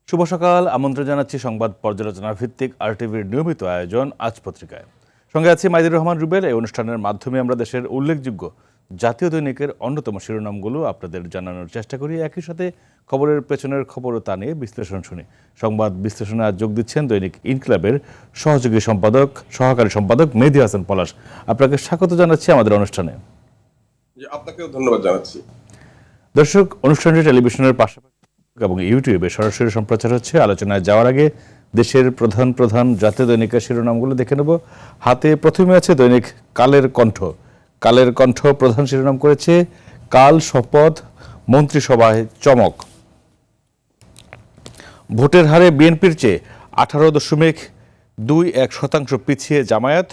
শুভ সকাল। আমন্ত্রণ জানাচ্ছি সংবাদ পর্যালোচনা ভিত্তিক আরটিভির নিয়মিত আয়োজন আজ পত্রিকায়। সঙ্গে আছি মাইদুর রহমান রুবেল। এই অনুষ্ঠানের মাধ্যমে আমরা দেশের উল্লেখযোগ্য জাতীয় দৈনিকের অন্যতম শিরোনামগুলো আপনাদের জানানোর চেষ্টা করি। একই সাথে খবরের পেছনের খবরও তা নিয়ে বিশ্লেষণ শুনি। সংবাদ বিশ্লেষণে আজ যোগ দিচ্ছেন দৈনিক ইনকিলাবের সহকারী সম্পাদক মেহেদী হাসান পলাশ। আপনাকে স্বাগত জানাচ্ছি আমাদের অনুষ্ঠানে। আপনাকেও ধন্যবাদ জানাচ্ছি। দর্শক, অনুষ্ঠানটি টেলিভিশনের পাশাপাশি এবং ইউটিউবে সরাসরি সম্প্রচার হচ্ছে। আলোচনায় যাওয়ার আগে দেশের প্রধান প্রধান জাতীয় দৈনিকের শিরোনামগুলো দেখে নেব। হাতে প্রথমে আছে দৈনিক কালের কণ্ঠ। কালের কণ্ঠ প্রধান শিরোনাম করেছে কাল শপথ, মন্ত্রিসভায় চমক। ভোটের হারে বিএনপির চেয়ে 18.21% পিছিয়ে জামায়াত।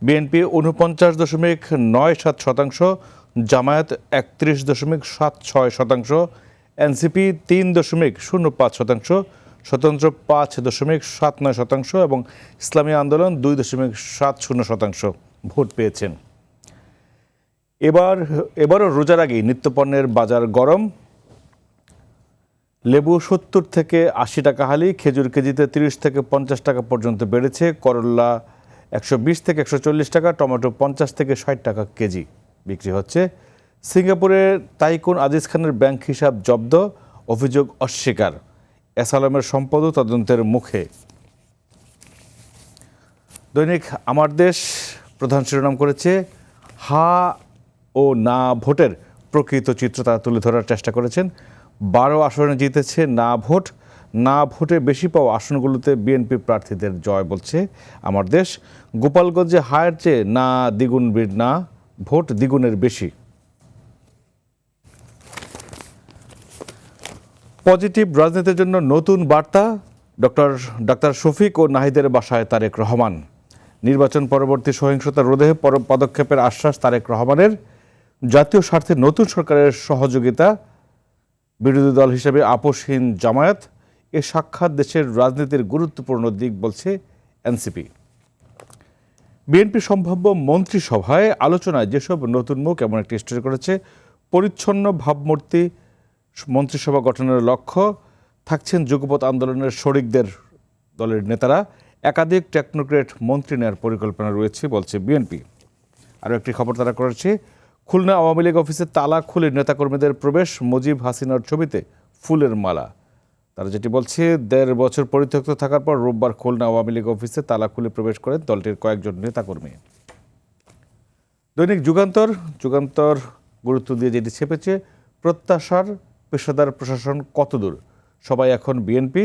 বিএনপি 49.97%, জামায়াত 31.76%, এনসিপি 3.05%, স্বতন্ত্র 5.79% এবং ইসলামী আন্দোলন 2.70% ভোট পেয়েছেন। এবারও রোজার আগেই নিত্যপণ্যের বাজার গরম। লেবু 70 থেকে 80 টাকা হালি, খেজুর কেজিতে 30 থেকে 50 টাকা পর্যন্ত বেড়েছে, করল্লা 120 থেকে 140 টাকা, টমেটো 50 থেকে 60 টাকা কেজি বিক্রি হচ্ছে। সিঙ্গাপুরের তাইকুন আজিজ খানের ব্যাংক হিসাব জব্দ, অভিযোগ অস্বীকার। এসালামের সম্পদও তদন্তের মুখে। দৈনিক আমার দেশ প্রধান শিরোনাম করেছে হা ও না ভোটের প্রকৃত চিত্র তারা তুলে ধরার চেষ্টা করেছেন। 12 আসনে জিতেছে না ভোট। না ভোটে বেশি পাওয়া আসনগুলোতে বিএনপি প্রার্থীদের জয় বলছে আমার দেশ। গোপালগঞ্জে হায়ের চেয়ে না ভোট দ্বিগুণের বেশি। পজিটিভ রাজনীতির জন্য নতুন বার্তা, ডক্টর শফিক ও নাহিদের বাসায় তারেক রহমান। নির্বাচন পরবর্তী সহিংসতা রোধে পদক্ষেপের আশ্বাস তারেক রহমানের। জাতীয় স্বার্থে নতুন সরকারের সহযোগিতা, বিরোধী দল হিসেবে আপোষহীন জামায়াত। এ সাক্ষাৎ দেশের রাজনীতির গুরুত্বপূর্ণ দিক বলছে এনসিপি। বিএনপি সম্ভাব্য মন্ত্রিসভায় আলোচনায় যেসব নতুন মুখ এমন একটি স্টোরি করেছে। পরিচ্ছন্ন ভাবমূর্তি মন্ত্রিসভা গঠনের লক্ষ্য, থাকছেন যুগপৎ আন্দোলনের শরিকদের দলের নেতারা। একাধিক টেকনোক্রেট মন্ত্রী নেওয়ার পরিকল্পনা রয়েছে বলছে বিএনপি। আরও একটি খবর তারা করেছে, খুলনা আওয়ামী লীগ অফিসে তালা খুলে নেতাকর্মীদের প্রবেশ, মুজিব হাসিনার ছবিতে ফুলের মালা। তারা যেটি বলছে, 1.5 বছর পরিত্যক্ত থাকার পর রোববার খুলনা আওয়ামী লীগ অফিসে তালা খুলে প্রবেশ করেন দলটির কয়েকজন নেতাকর্মী। দৈনিক যুগান্তর গুরুত্ব দিয়ে যেটি ছেপেছে, প্রত্যাশার পেশাদার প্রশাসন কতদূর, সবাই এখন বিএনপি।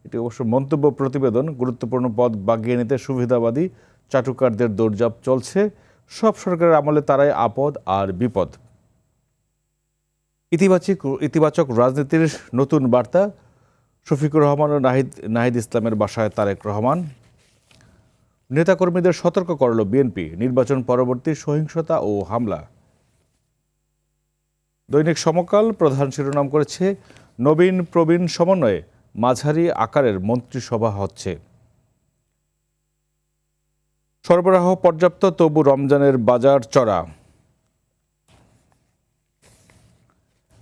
এটি অবশ্য মন্তব্য প্রতিবেদন। গুরুত্বপূর্ণ পদ বাগিয়ে নিতে সুবিধাবাদী চাটুকারদের দৌড়ঝাঁপ চলছে। সব সরকারের আমলে তারাই আপদ আর বিপদ। ইতিবাচক রাজনীতির নতুন বার্তা, শফিকুর রহমান ও নাহিদ ইসলামের বাসায় তারেক রহমান। নেতাকর্মীদের সতর্ক করল বিএনপি, নির্বাচন পরবর্তী সহিংসতা ও হামলা। দৈনিক সমকাল প্রধান শিরোনাম করেছে নবীন প্রবীণ সমন্বয়ে মাঝারি আকারের মন্ত্রিসভা হচ্ছে। সরবরাহ পর্যাপ্ত, তবু রমজানের বাজার চড়া।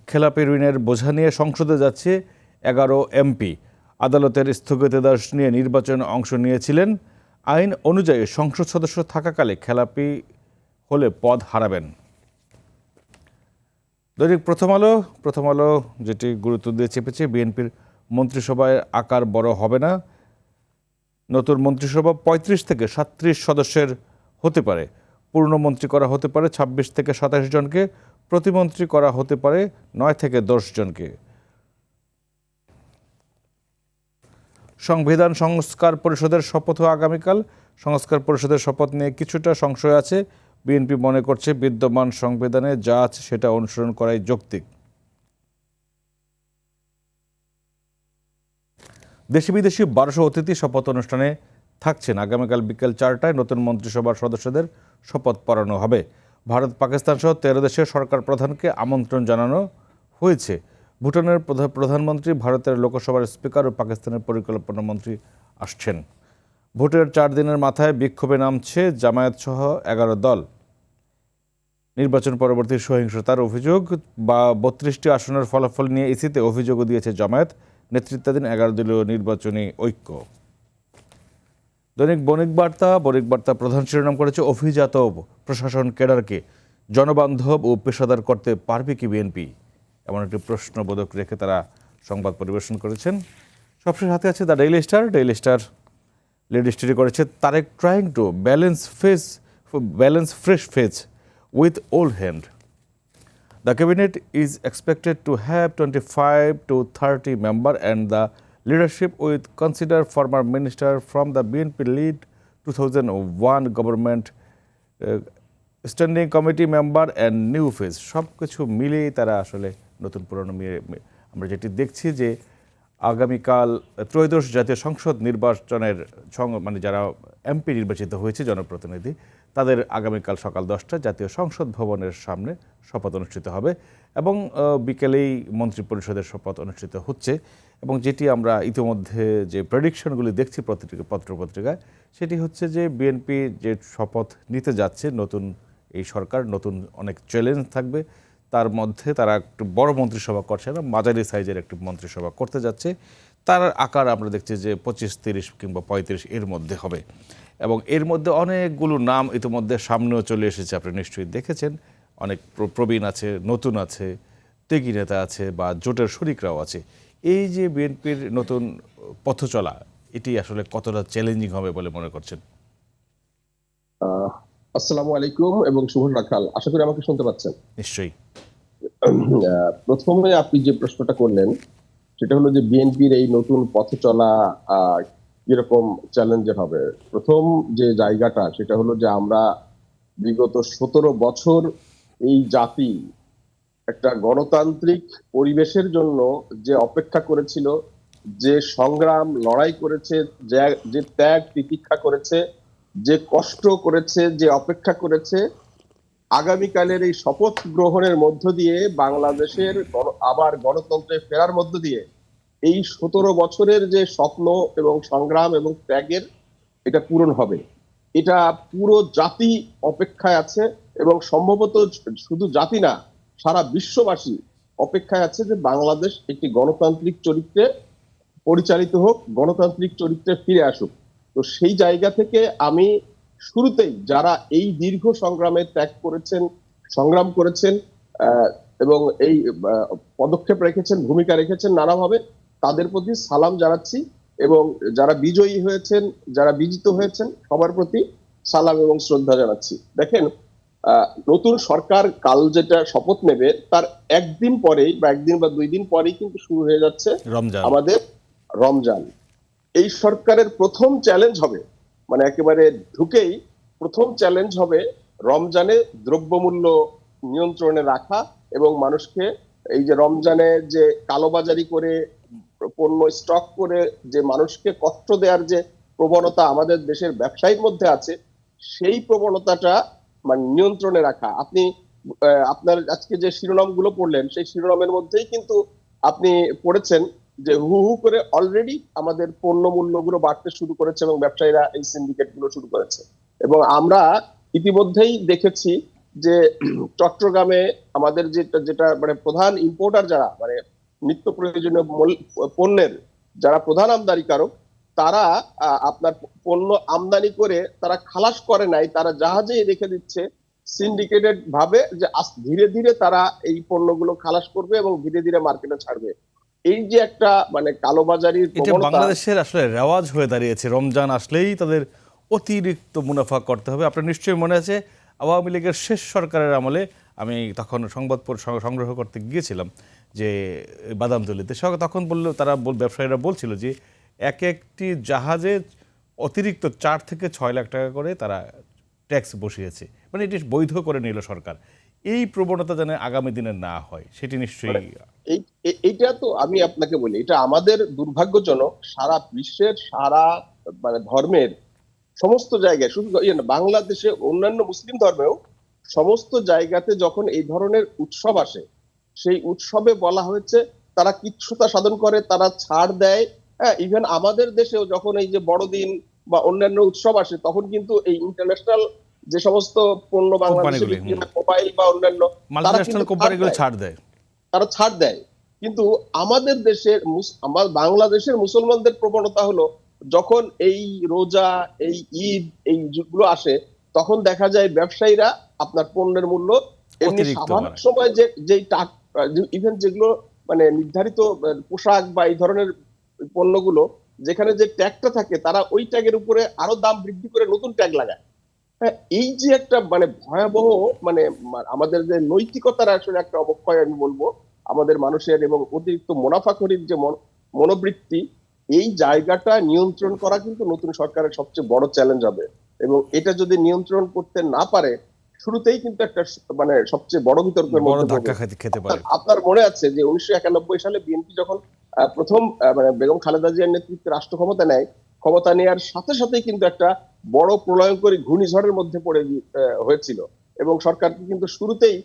খেলাপি ঋণের বোঝা নিয়ে সংসদে যাচ্ছে 11 এমপি। আদালতের স্থগিতাদেশ নিয়ে নির্বাচনে অংশ নিয়েছিলেন। আইন অনুযায়ী সংসদ সদস্য থাকাকালে খেলাপি হলে পদ হারাবেন। দৈনিক প্রথম আলো যেটি গুরুত্ব দিয়ে চেপেছে, বিএনপির মন্ত্রিসভায় আকার বড় হবে না। নতুন মন্ত্রিসভা 35 থেকে 37 সদস্যের হতে পারে। পূর্ণমন্ত্রী করা হতে পারে 26 থেকে 27 জনকে, প্রতিমন্ত্রী করা হতে পারে 9 থেকে 10 জনকে। সংবিধান সংস্কার পরিষদের শপথ আগামীকাল। সংস্কার পরিষদের শপথ নিয়ে কিছুটা সংশয় আছে। বিএনপি মনে করছে বিদ্যমান সংবিধানে যা আছে সেটা অনুসরণ করাই যৌক্তিক। দেশি বিদেশি 1200 অতিথি শপথ অনুষ্ঠানে থাকছেন। আগামীকাল বিকেল 4টায় নতুন মন্ত্রিসভার সদস্যদের শপথ পড়ানো হবে। ভারত, পাকিস্তান সহ 13 দেশের সরকার প্রধানকে আমন্ত্রণ জানানো হয়েছে। ভুটানের প্রধানমন্ত্রী, ভারতের লোকসভার স্পিকার ও পাকিস্তানের পরিকল্পনা মন্ত্রী আসছেন। ভোটের 4 দিনের মাথায় বিক্ষোভে নামছে জামায়াত সহ 11 দল। নির্বাচন পরবর্তী সহিংসতার অভিযোগ বা 32টি আসনের ফলাফল নিয়ে ইসিতে অভিযোগও দিয়েছে জামায়াত। নেতৃত্বাধীন 11 দলীয় নির্বাচনী ঐক্য। দৈনিক বণিক বার্তা প্রধান শিরোনাম করেছে অভিজাত প্রশাসন ক্যাডারকে জনবান্ধব ও পেশাদার করতে পারবে কি বিএনপি, এমন একটি প্রশ্নবোধক রেখে তারা সংবাদ পরিবেশন করেছেন। সবশেষ হাতে আছে the Daily Star lead story করেছে Tarek trying to balance fresh face with old hand. The cabinet is expected to have 25 to 30 members and the leadership will consider former minister from the BNP lead 2001 government, standing committee member and new face। সব কিছু মিলিয়ে তারা আসলে নতুন পুরনো আমরা যেটি দেখছি যে আগামীকাল ত্রয়োদশ জাতীয় সংসদ নির্বাচনের মানে যারা এমপি নির্বাচিত হয়েছে জনপ্রতিনিধি তাদের আগামীকাল সকাল 10টায় জাতীয় সংসদ ভবনের সামনে শপথ অনুষ্ঠিত হবে এবং বিকেলেই মন্ত্রিপরিষদের শপথ অনুষ্ঠিত হচ্ছে। এবং যেটি আমরা ইতিমধ্যে যে প্রেডিকশনগুলি দেখছি পত্রপত্রিকায় সেটি হচ্ছে যে বিএনপি যে শপথ নিতে যাচ্ছে নতুন এই সরকার, নতুন অনেক চ্যালেঞ্জ থাকবে, তার মধ্যে তারা একটু বড় মন্ত্রিসভা করছে না, মাঝারি সাইজের একটি মন্ত্রিসভা করতে যাচ্ছে। তার আকার আমরা দেখছি যে 25-30 কিংবা 35 এর মধ্যে হবে এবং এর মধ্যে অনেকগুলো নাম ইতিমধ্যে সামনেও চলে এসেছে। আপনি নিশ্চয়ই দেখেছেন, অনেক প্রবীণ আছে, নতুন আছে, ত্যাগী নেতা আছে বা জোটের শরিকরাও আছে। এই যে বিএনপির নতুন পথ চলা, এটি আসলে কতটা চ্যালেঞ্জিং হবে বলে মনে করছেন? আসসালামু আলাইকুম এবং শুভ সকাল। আশা করি আমাকে শুনতে পাচ্ছেন। নিশ্চয়ই। প্রথমে আপনি যে প্রশ্নটা করলেন সেটা হলো যে বিএনপির এই নতুন পথ চলা কিরকম চ্যালেঞ্জের হবে। প্রথম যে জায়গাটা সেটা হলো যে আমরা বিগত 17 বছর এই জাতি একটা গণতান্ত্রিক পরিবেশের জন্য যে অপেক্ষা করেছিল, যে সংগ্রাম লড়াই করেছে, যে ত্যাগ তিতিক্ষা করেছে, যে কষ্ট করেছে, যে অপেক্ষা করেছে, আগামীকালের এই শপথ গ্রহণের মধ্য দিয়ে বাংলাদেশের আবার গণতন্ত্রে ফেরার মধ্য দিয়ে এই 17 বছরের যে স্বপ্ন এবং সংগ্রাম এবং ত্যাগের এটা পূরণ হবে। এটা পুরো জাতি অপেক্ষায় আছে এবং সম্ভবত শুধু জাতি না, সারা বিশ্ববাসী অপেক্ষায় আছে যে বাংলাদেশ একটি গণতান্ত্রিক চরিত্রে পরিচালিত হোক, গণতান্ত্রিক চরিত্রে ফিরে আসুক। তো সেই জায়গা থেকে আমি শুরুতেই যারা এই দীর্ঘ সংগ্রামে ত্যাগ করেছেন, সংগ্রাম করেছেন এবং এই পদক্ষেপ রেখেছেন, ভূমিকা রেখেছেন নানাভাবে, তাদের প্রতি সালাম জানাচ্ছি এবং যারা বিজয়ী হয়েছেন, যারা বিজিত হয়েছেন সবার প্রতি সালাম এবং শ্রদ্ধা জানাচ্ছি। দেখেন, নতুন সরকার কাল যেটা শপথ নেবে তার একদিন পরেই বা একদিন বা 2 দিন পরেই কিন্তু শুরু হয়ে যাচ্ছে আমাদের রমজান। এই সরকারের প্রথম চ্যালেঞ্জ হবে, মানে একেবারে ঢুকেই প্রথম চ্যালেঞ্জ হবে রমজানে দ্রব্যমূল্য নিয়ন্ত্রণে রাখা এবং মানুষকে এই যে রমজানে যে কালোবাজারি করে পণ্য স্টক করে যে মানুষকে কষ্ট দেওয়ার যে প্রবণতা আমাদের দেশের ব্যবসায়ীর মধ্যে আছে, সেই প্রবণতাটা মানে নিয়ন্ত্রণে রাখা। আপনি আপনার আজকে যে শিরোনামগুলো পড়লেন সেই শিরোনামের মধ্যেই কিন্তু আপনি পড়েছেন যে হু হু করে অলরেডি আমাদের পণ্য মূল্যগুলো বাড়তে শুরু করেছে এবং ব্যবসায়ীরা এই সিন্ডিকেট গুলো শুরু করেছে। এবং আমরা ইতিমধ্যেই দেখেছি যে চট্টগ্রামে আমাদের যেটা মানে প্রধান ইম্পোর্টার যারা মানে নিত্য প্রয়োজনীয় পণ্যের যারা প্রধান আমদানিকারক, তারা আপনার পণ্য আমদানি করে তারা খালাস করে নাই, তারা জাহাজেই রেখে দিচ্ছে সিন্ডিকেটেড ভাবে যে ধীরে ধীরে তারা এই পণ্যগুলো খালাস করবে এবং ধীরে ধীরে মার্কেটে ছাড়বে। এই যে একটা মানে কালোবাজারির প্রবণতা বাংলাদেশের আসলে রেওয়াজ হয়ে দাঁড়িয়েছে, রমজান আসলেই তাদের অতিরিক্ত মুনাফা করতে হবে। আপনার নিশ্চয়ই মনে আছে আওয়ামী লীগের শেষ সরকারের আমলে আমি তখন সংবাদ সংগ্রহ করতে গিয়েছিলাম যে বাদামতলীতে, তখন বললো তারা ব্যবসায়ীরা বলছিল যে একটি জাহাজে অতিরিক্ত 4 থেকে 6 লাখ টাকা করে তারা ট্যাক্স বসিয়েছে, মানে এটি বৈধ করে নিল সরকার। এই প্রবণতা যেন আগামী দিনে না হয় সেটি নিশ্চয়ই। এইটা তো আমি আপনাকে বলি, এটা আমাদের দুর্ভাগ্যজনক। সারা বিশ্বের সারা মানে ধর্মের সমস্ত জায়গায়, শুধু বাংলাদেশে অন্যান্য মুসলিম ধর্মেও সমস্ত জায়গাতে যখন এই ধরনের উৎসব আসে, সেই উৎসবে বলা হয়েছে তারা কিচ্ছুতা সাধন করে, তারা ছাড় দেয়। হ্যাঁ, ইভেন আমাদের দেশেও যখন এই যে বড়দিন বা অন্যান্য উৎসব আসে তখন কিন্তু এই ইন্টারন্যাশনাল যে সমস্ত পণ্য বাংলাদেশে মোবাইল বা অন্যান্য মাল্টিন্যাশনাল কোম্পানিগুলো ছাড় দেয়, তারা ছাড় দেয়। কিন্তু আমাদের দেশের আমার বাংলাদেশের মুসলমানদের প্রবণতা হলো যখন এই রোজা, এই ঈদ, এই গুলো আসে, তখন দেখা যায় ব্যবসায়ীরা আপনার পণ্যের মূল্য এমনি অতিরিক্ত স্বাভাবিক বাড়ায়। সময় যে যেই ইভেন যেগুলো মানে নির্ধারিত পোশাক বা এই ধরনের পণ্যগুলো যেখানে যে ট্যাগটা থাকে, তারা ওই ট্যাগের উপরে আরো দাম বৃদ্ধি করে নতুন ট্যাগ লাগায়। হ্যাঁ, এই যে একটা মানে ভয়াবহ মানে আমাদের যে নৈতিকতার আসলে একটা অবক্ষয় আমি বলবো আমাদের মানুষের, এবং অতিরিক্ত মুনাফাখোরির যে মনোবৃত্তি, এই জায়গাটা নিয়ন্ত্রণ করা কিন্তু নতুন সরকারের সবচেয়ে বড় চ্যালেঞ্জ হবে। এবং এটা যদি নিয়ন্ত্রণ করতে না পারে, শুরুতেই কিন্তু একটা মানে সবচেয়ে বড় বিতর্কের বড় মধ্যে ধাক্কা পড়বে। খেতে পারে। আপনার মনে আছে যে 1991 সালে বিএনপি যখন প্রথম মানে বেগম খালেদা জিয়ার নেতৃত্বে রাষ্ট্র ক্ষমতা নেয়, ক্ষমতা নেওয়ার সাথে সাথেই কিন্তু একটা বড় প্রলয়ঙ্করী ঘূর্ণিঝড়ের মধ্যে পড়ে হয়েছিল, এবং সরকারকে কিন্তু শুরুতেই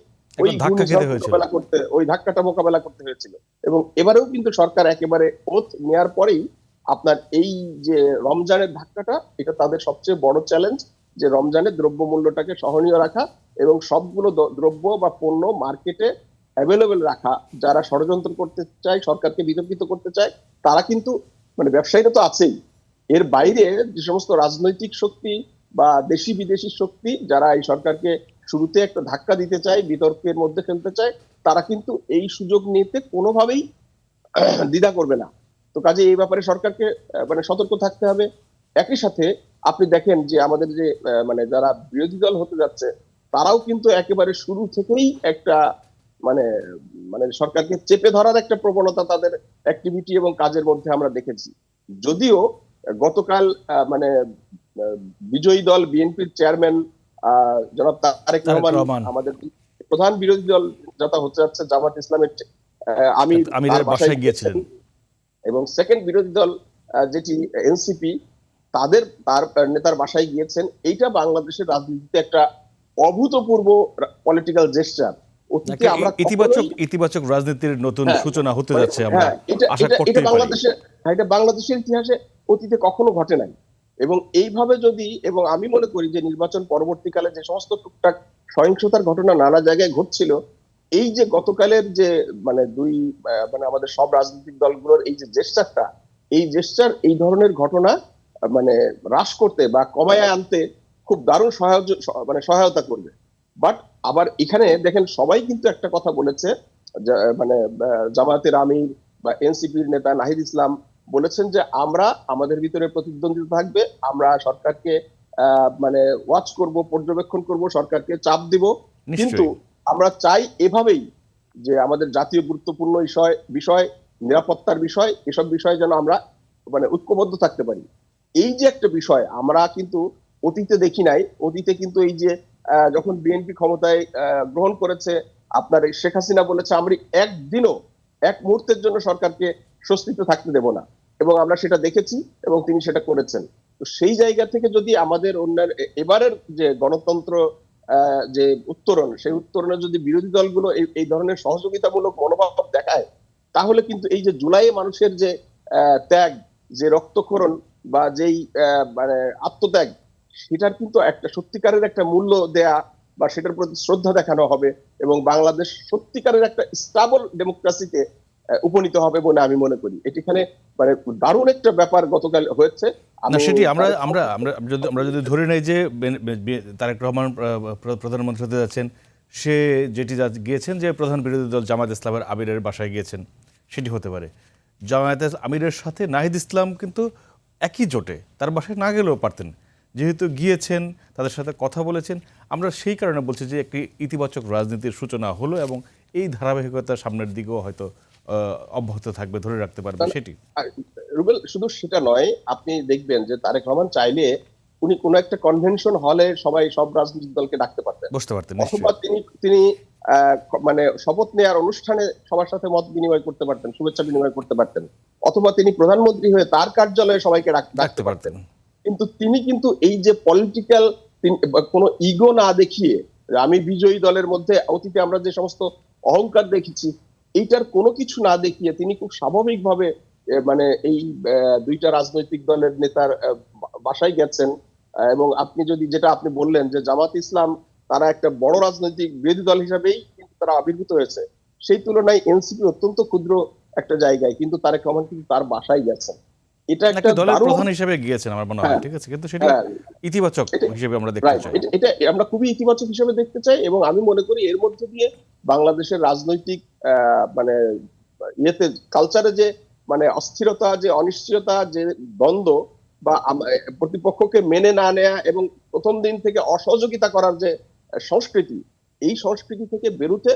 ওই একবার ধাক্কা ঘূর্ণিঝড় খেতে হয়েছিল। মোকাবেলা করতে, ওই ধাক্কাটা মোকাবেলা করতে হয়েছিল। এবং এবারেও কিন্তু সরকার একেবারে ওথ নেয়ার পরেই আপনার এই যে রমজানের ধাক্কাটা, এটা তাদের সবচেয়ে বড় চ্যালেঞ্জ, যে রমজানের দ্রব্যমূল্যটাকে সহনীয় রাখা এবং সবগুলো দ্রব্য বা পণ্য মার্কেটে অ্যাভেলেবেল রাখা। যারা ষড়যন্ত্র করতে চায়, সরকারকে বিতর্কিত করতে চায়, তারা কিন্তু মানে ব্যবসায়ীরা তো আছেই, এর বাইরে যে সমস্ত রাজনৈতিক শক্তি বা দেশি বিদেশি শক্তি যারা এই সরকারকে শুরুতে একটা ধাক্কা দিতে চায়, বিতর্কের মধ্যে ফেলতে চায়, তারা কিন্তু এই সুযোগ নিতে কোনোভাবেই দ্বিধা করবে না। তো কাজে এই ব্যাপারে সরকারকে মানে সতর্ক থাকতে হবে। একই সাথে আপনি দেখেন যে আমাদের যে মানে যারা বিরোধী দল হতে যাচ্ছে, তারাও কিন্তু একেবারে শুরু থেকেই একটা মানে মানে সরকারকে চেপে ধরার একটা প্রবণতা তাদের অ্যাক্টিভিটি এবং কাজের মধ্যে আমরা দেখেছি। যদিও গতকাল মানে বিজয়ী দল বিএনপির চেয়ারম্যান জনাব তারেক তারেক রহমান, রহমান আমাদের প্রধান বিরোধী দল যেটা হতে যাচ্ছে জামাত ইসলামের আমির, তার আমিরের বাসায় বাসায় গিয়েছিলেন। এবং সেকেন্ড বিরোধী দল যেটি এনসিপি, তার নেতার বাসায় গিয়েছেন। এইটা বাংলাদেশের রাজনীতিতে একটা অভূতপূর্ব পলিটিক্যাল জেস্টার। অতীতে একটা আমরা ইতিবাচক কখনোই ইতিবাচক রাজনীতির নতুন হ্যাঁ সূচনা হতে মানে যাচ্ছে, আমরা হ্যাঁ এটা আশা এটা এটা করতেই পারি। বাংলাদেশের, হ্যাঁ এটা বাংলাদেশের ইতিহাসে অতীতে কখনো ঘটে নাই। এবং এইভাবে যদি, এবং আমি মনে করি যে নির্বাচন পরবর্তীকালে যে সমস্ত টুকটাক সহিংসতার ঘটনা নানা জায়গায় ঘটছিল, এই যে গতকালের যে মানে মানে আমাদের সব রাজনৈতিক দলগুলোর এই যে জেস্টারটা, এই জেস্টার এই ধরনের ঘটনা মানে হ্রাস করতে বা কমায় আনতে খুব দারুণ মানে সহায়তা করবে। বাট আবার এখানে দেখেন সবাই কিন্তু একটা কথা বলেছে, মানে জামায়াতের আমির বা এনসিপির নেতা নাহিদ ইসলাম বলেছেন যে আমরা আমাদের ভিতরে প্রতিদ্বন্দ্বিতা থাকবে, আমরা সরকারকে মানে ওয়াচ করব, পর্যবেক্ষণ করব, সরকারকে চাপ দিব, কিন্তু নিশ্চয়ই। আমরা চাই এভাবেই যে আমাদের জাতীয় গুরুত্বপূর্ণ বিষয় বিষয় নিরাপত্তার বিষয়, এসব বিষয়ে যেন আমরা মানে ঐক্যবদ্ধ থাকতে পারি। এই যে একটা বিষয় আমরা কিন্তু অতীতে দেখি নাই। অতীতে কিন্তু এই যে যখন বিএনপি ক্ষমতায় গ্রহণ করেছে, আপনার এই শেখ হাসিনা বলেছে আমরা একদিনও এক মুহূর্তের জন্য সরকারকে স্বস্তিতে থাকতে দেব না, এবং আমরা সেটা দেখেছি এবং তিনি সেটা করেছেন। তো সেই জায়গা থেকে যদি আমাদের অন্যান্য এবারের যে গণতন্ত্র যে উত্তরণ, সেই উত্তরণে যদি বিরোধী দলগুলো এই ধরনের সহযোগিতামূলক মনোভাব দেখায়, তাহলে কিন্তু এই যে জুলাই মানুষের যে ত্যাগ, যে রক্তক্ষরণ বা যেই মানে আত্মত্যাগ, সেটার কিন্তু একটা সত্যিকারের একটা মূল্য দেয়া বা সেটার প্রতি শ্রদ্ধা দেখানো হবে, এবং বাংলাদেশ সত্যিকারের একটা স্টেবল ডেমোক্রেসিতে উপনীত হবে বলে আমি মনে করি। এটিখানে মানে দারুণ একটা ব্যাপার গতকাল হয়েছে। না, আমি সেটি আমরা আমরা আমরা আমরা যদি ধরে নেই যে তারেক রহমান প্রধানমন্ত্রী হতে যাচ্ছেন, সে যেটি গিয়েছেন যে প্রধান বিরোধী দল জামায়াত ইসলামের আমিরের বাসায় গিয়েছেন, সেটি হতে পারে। জামায়াতের আমিরের সাথে নাহিদ ইসলাম কিন্তু একই জোটে, তার বাসায় না গেলেও পারতেন, যেহেতু গিয়েছেন, তাদের সাথে কথা বলেছেন। আমরা সেই কারণে বলছি যে একটি ইতিবাচক রাজনীতির সূচনা হলো, এবং এই ধারাবাহিকতা সামনের দিকেও হয়তো অব্যাহত থাকবে, ধরে রাখতে পারবে সেটি। রুবেল, শুধু সেটা নয়, আপনি দেখবেন যে তারেক রহমান চাইলে উনি কোন একটা কনভেনশন হলে সব রাজনৈতিক দলকে ডাকতে পারতেন, বুঝতে পারতেন অথবা নিশ্চয়ই। তিনি মানে শপথ নেওয়ার অনুষ্ঠানে সবার সাথে মত বিনিময় করতে পারতেন, শুভেচ্ছা বিনিময় করতে পারতেন, অথবা তিনি প্রধানমন্ত্রী হয়ে তার কার্যালয়ে সবাইকে ডাকতে রাখতে পারতেন। পারতেন। কিন্তু তিনি কিন্তু এই যে পলিটিক্যাল কোনো ইগো না দেখিয়ে, আমি বিজয়ী দলের মধ্যে অতীতে আমরা যে সমস্ত অহংকার দেখেছি, এইটার কোনো কিছু না দেখিয়ে তিনি খুব স্বাভাবিকভাবে মানে এই দুইটা রাজনৈতিক দলের নেতার বাসায় গেছেন। এবং আপনি যদি যেটা আপনি বললেন যে জামাত ইসলাম তারা একটা বড় রাজনৈতিক বিরোধী দল হিসাবেই কিন্তু তারা আবির্ভূত হয়েছে, সেই তুলনায় এনসিপি অত্যন্ত ক্ষুদ্র একটা জায়গায়, কিন্তু তারেক রহমান কিন্তু তার বাসায় গেছেন। এটা একটা নাকি দলের দারুণ। প্রধান হিসেবে গিয়েছেন আমার মনে হয়, হ্যাঁ, ঠিক আছে, কিন্তু সেটি হ্যাঁ, ইতিবাচক হিসেবে আমরা দেখতে রাইট। চাই। এটা আমরা খুবই ইতিবাচক হিসেবে দেখতে চাই, এবং আমি মনে করি এর মধ্যে দিয়ে বাংলাদেশের রাজনৈতিক মানে ইয়েতে, কালচারে যে মানে অস্থিরতা, যে অনিশ্চয়তা, যে দ্বন্দ্ব বা প্রতিপক্ষকে মেনে না নেয়া এবং প্রথম দিন থেকে অসহযোগিতা করার যে সংস্কৃতি, এই সংস্কৃতি থেকে বেরোতে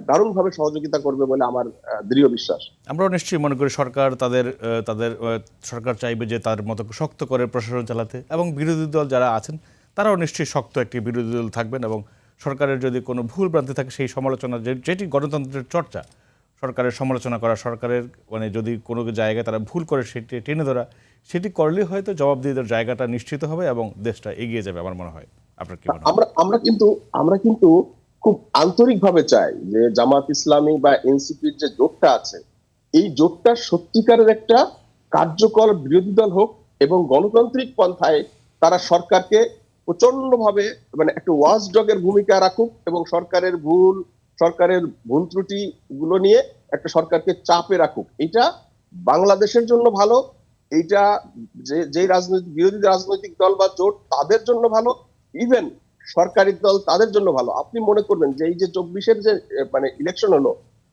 দারুণভাবে সহযোগিতা করবে বলে আমার দৃঢ় বিশ্বাস। আমরাও নিশ্চয়ই মনে করি সরকার তাদের সরকার চাইবে যে তার মতো শক্ত করে প্রশাসন চালাতে, এবং বিরোধী দল যারা আছেন তারাও নিশ্চয়ই শক্ত একটি বিরোধী দল থাকবেন, এবং সরকারের যদি কোনো ভুল ভ্রান্তি থাকে সেই সমালোচনা, যেটি গণতন্ত্রের চর্চা, সরকারের সমালোচনা করা, সরকারের মানে যদি কোনো জায়গায় তারা ভুল করে সেটি টেনে ধরা, সেটি করলে হয়তো জবাবদিহিতার জায়গাটা নিশ্চিত হবে এবং দেশটা এগিয়ে যাবে আমার মনে হয়। আপনার কি মনে হয়? আমরা কিন্তু খুব আন্তরিকভাবে চাই যে জামাত ইসলামী বা এনসিপির যে জোটটা আছে, এই জোটটা সত্যিকারের একটা কার্যকর বিরোধী দল হোক, এবং গণতান্ত্রিক পন্থায় তারা সরকারকে প্রচন্ড ভাবে মানে একটা ওয়াচডগের ভূমিকা রাখুক, এবং সরকারের ভুল ত্রুটি গুলো নিয়ে একটা সরকারকে চাপে রাখুক। এটা বাংলাদেশের জন্য ভালো, এইটা যে বিরোধী রাজনৈতিক দল বা জোট তাদের জন্য ভালো, ইভেন সরকারি দল তাদের জন্য ভালো। আপনি মনে করবেন যে এই যে 24-এর যে মানে ইলেকশন হলো,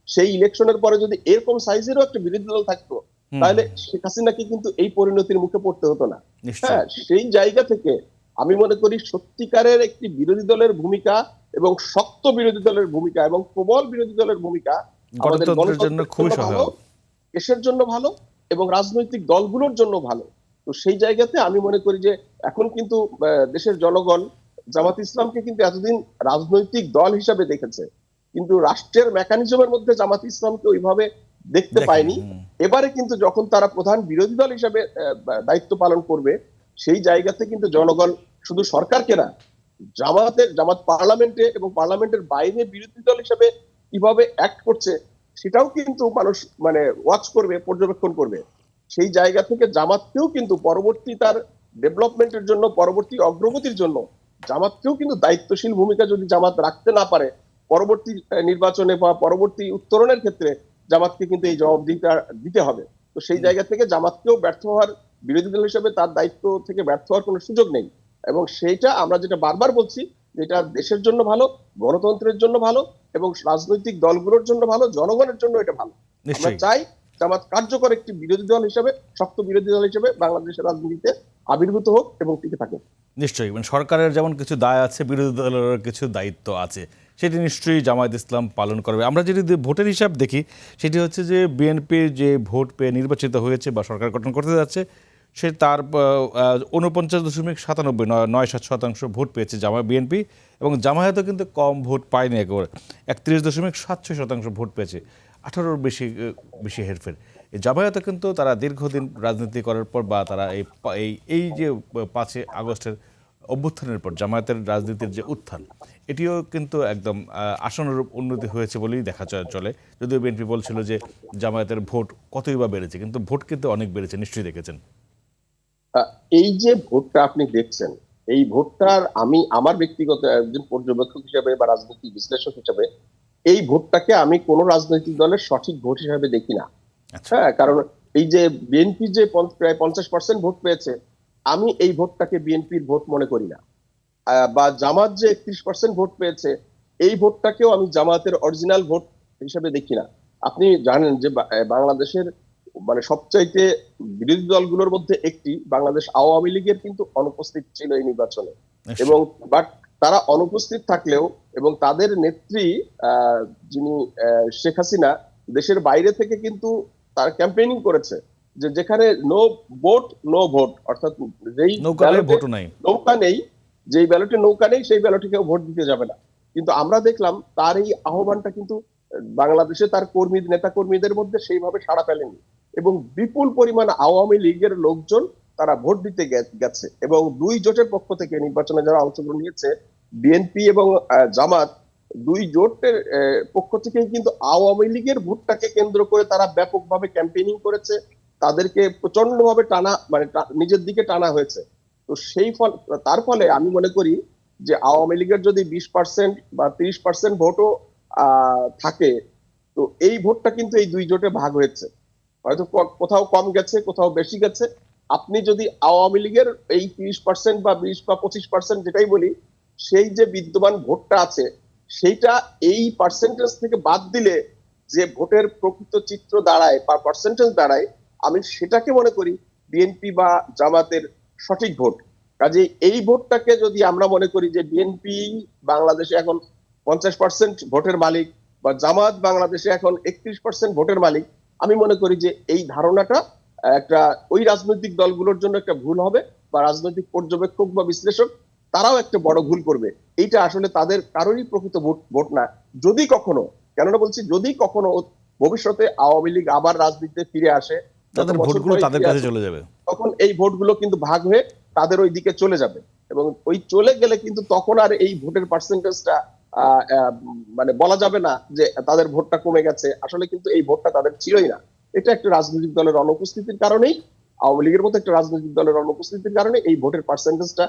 সেই ইলেকশনের পরে যদি এরকম সাইজেরও একটা বিরোধী দল থাকতো, তাহলে শেখ হাসিনাকে কিন্তু এই পরিণতির মুখে পড়তে হতো না। হ্যাঁ, সেই জায়গা থেকে আমি মনে করি সত্যিকারের একটি বিরোধী দলের ভূমিকা, এবং শক্ত বিরোধী দলের ভূমিকা, এবং প্রবল বিরোধী দলের ভূমিকা আমাদের গণতন্ত্রের জন্য খুবই গণতন্ত্রের জন্য ভালো, সহায়ক। দেশের জন্য ভালো, এবং রাজনৈতিক দলগুলোর জন্য ভালো। তো সেই জায়গাতে আমি মনে করি যে এখন কিন্তু দেশের জনগণ জামাত ইসলামকে কিন্তু এতদিন রাজনৈতিক দল হিসাবে দেখেছে, কিন্তু রাষ্ট্রের মেকানিজমের মধ্যে জামাত ইসলামকে ওইভাবে দেখতে পায়নি। এবারে কিন্তু যখন তারা প্রধান বিরোধী দল হিসাবে দায়িত্ব পালন করবে, সেই জায়গাতে কিন্তু জনগণ শুধু সরকারকে না, জামাত পার্লামেন্টে এবং পার্লামেন্টের বাইরে বিরোধী দল হিসাবে কিভাবে অ্যাক্ট করছে সেটাও কিন্তু মানুষ মানে ওয়াচ করবে, পর্যবেক্ষণ করবে। সেই জায়গা থেকে জামাতকেও কিন্তু পরবর্তী তার ডেভেলপমেন্টের জন্য, পরবর্তী অগ্রগতির জন্য জামাতকেও কিন্তু দায়িত্বশীল ভূমিকা যদি জামাত রাখতে না পারে, পরবর্তী নির্বাচনে বা পরবর্তী উত্তরণের ক্ষেত্রে জামাতকে কিন্তু এই জবাবদিহিতা দিতে হবে। তো সেই জায়গা থেকে জামাতকেও ব্যর্থ হওয়ার, বিরোধী দল হিসেবে তার দায়িত্ব থেকে ব্যর্থ হওয়ার কোনো সুযোগ নেই। এবং সেইটা আমরা যেটা বারবার বলছি, যেটা দেশের জন্য ভালো, গণতন্ত্রের জন্য ভালো, এবং রাজনৈতিক দলগুলোর জন্য ভালো, জনগণের জন্য এটা ভালো। আমরা চাই জামাত কার্যকর একটি বিরোধী দল হিসেবে, শক্ত বিরোধী দল হিসেবে বাংলাদেশের রাজনীতিতে আবির্ভূত হোক এবং টিকে থাকে। নিশ্চয়ই, মানে সরকারের যেমন কিছু দায় আছে, বিরোধী দলের কিছু দায়িত্ব আছে, সেটি নিশ্চয়ই জামায়াত ইসলাম পালন করবে। আমরা যদি ভোটের হিসাব দেখি, সেটি হচ্ছে যে বিএনপির যে ভোট পেয়ে নির্বাচিত হয়েছে বা সরকার গঠন করতে যাচ্ছে, সে তার 49.97 ভোট পেয়েছে বিএনপি, এবং জামায়াতও কিন্তু কম ভোট পায়নি, একেবারে 31.76% ভোট পেয়েছে, 18-র বেশি হেরফের। এই জামায়াতও কিন্তু তারা দীর্ঘদিন রাজনীতি করার পর, বা তারা এই যে 5 আগস্টের অভ্যুত্থানের পর জামায়াতের রাজনীতির যে উত্থান, এটিও কিন্তু একদম আশানুরূপ উন্নতি হয়েছে বলেই দেখা চলে। যদিও বিএনপি বলছিল যে জামায়াতের ভোট কতই বা বেড়েছে, কিন্তু ভোট কিন্তু অনেক বেড়েছে, নিশ্চয়ই দেখেছেন। এই যে ভোটটা আপনি দেখছেন, এই ভোটটার আমি আমার ব্যক্তিগত একজন পর্যবেক্ষক হিসেবে বা রাজনৈতিক বিশ্লেষক হিসেবে এই ভোটটাকে আমি কোন রাজনৈতিক দলের সঠিক ভোট হিসেবে দেখি না। হ্যাঁ, কারণ এই যে বিএনপি যে প্রায় 50% ভোট পেয়েছে, আমি এই ভোটটাকে বিএনপির ভোট মনে করি না। বা জামাত যে 31% ভোট পেয়েছে, এই ভোটটাকেও আমি জামাতের অরিজিনাল ভোট হিসেবে দেখি না। আপনি জানেন যে বাংলাদেশের মানে সবচাইতে বিরোধী দলগুলোর মধ্যে একটি বাংলাদেশ আওয়ামী লীগের কিন্তু অনুপস্থিত ছিল এই নির্বাচনে, এবং বাট তারা অনুপস্থিত থাকলেও, এবং তাদের নেত্রী যিনি শেখ হাসিনা, দেশের বাইরে থেকে কিন্তু তার ক্যাম্পেইনিং করেছে যে যেখানে নো ভোট নো ভোট, অর্থাৎ যেই নৌকা নেই, যেই ব্যালটে নৌকা নেই সেই ব্যালটে কেউ ভোট দিতে যাবে না। কিন্তু আমরা দেখলাম তার এই আহ্বানটা কিন্তু বাংলাদেশে তার নেতা কর্মীদের মধ্যে সেইভাবে সাড়া ফেলেনি, এবং বিপুল পরিমাণ আওয়ামী লীগের লোকজন তারা ভোট দিতে গেছে। এবং দুই জোটের পক্ষ থেকে নির্বাচনে যারা অংশগ্রহণ নিয়েছে, বিএনপি এবং জামাত, দুই জোটের পক্ষ থেকেই কিন্তু আওয়ামী লীগের ভোটটাকে কেন্দ্র করে তারা ব্যাপকভাবে ক্যাম্পেইনিং করেছে, তাদেরকে প্রচন্ড ভাবে টানা মানে নিজের দিকে টানা হয়েছে। তো তার ফলে আমি মনে করি যে আওয়ামী লীগের যদি 20% বা 30% ভোটও থাকে, তো এই ভোটটা কিন্তু এই দুই জোটে ভাগ হয়েছে, হয়তো কোথাও কম গেছে, কোথাও বেশি গেছে। আপনি যদি আওয়ামী লীগের এই 30% বা 20 বা 25% যেটাই বলি, সেই যে বিদ্যমান ভোটটা আছে সেইটা এই পার্সেন্টেজ থেকে বাদ দিলে যে ভোটের প্রকৃত চিত্র দাঁড়ায় বা পার্সেন্টেজ দাঁড়ায়, আমি সেটাকে মনে করি বিএনপি বা জামাতের সঠিক ভোট। কাজে এই ভোটটাকে যদি আমরা মনে করি যে বিএনপি বাংলাদেশে এখন 50% ভোটের মালিক বা জামাত বাংলাদেশে এখন 31% ভোটের মালিক, আমি মনে করি যে এই ধারণাটা একটা ওই রাজনৈতিক দলগুলোর জন্য একটা ভুল হবে, বা রাজনৈতিক পর্যবেক্ষক বা বিশ্লেষক তারাও একটা বড় ভুল করবে। এইটা আসলে তাদের কারোরই প্রকৃত ভোট না। যদি কখনো, কেননা বলছি যদি কখনো ভবিষ্যতে আওয়ামী লীগ আবার রাজনীতিতে ফিরে আসে, তাদের ভোটগুলো তাদের কাছে চলে যাবে, তখন এই ভোটগুলো কিন্তু ভাগ হয়ে তাদের ওই দিকে চলে যাবে, এবং ওই চলে গেলে কিন্তু তখন আর এই ভোটের পার্সেন্টেজটা মানে বলা যাবে না যে তাদের ভোটটা কমে গেছে। আসলে কিন্তু এই ভোটটা তাদের ছিলই না, এটা একটা রাজনৈতিক দলের অনুপস্থিতির কারণেই, আওয়ামী লীগের মতো একটা রাজনৈতিক দলের অনুপস্থিতির কারণে এই ভোটের পার্সেন্টেজটা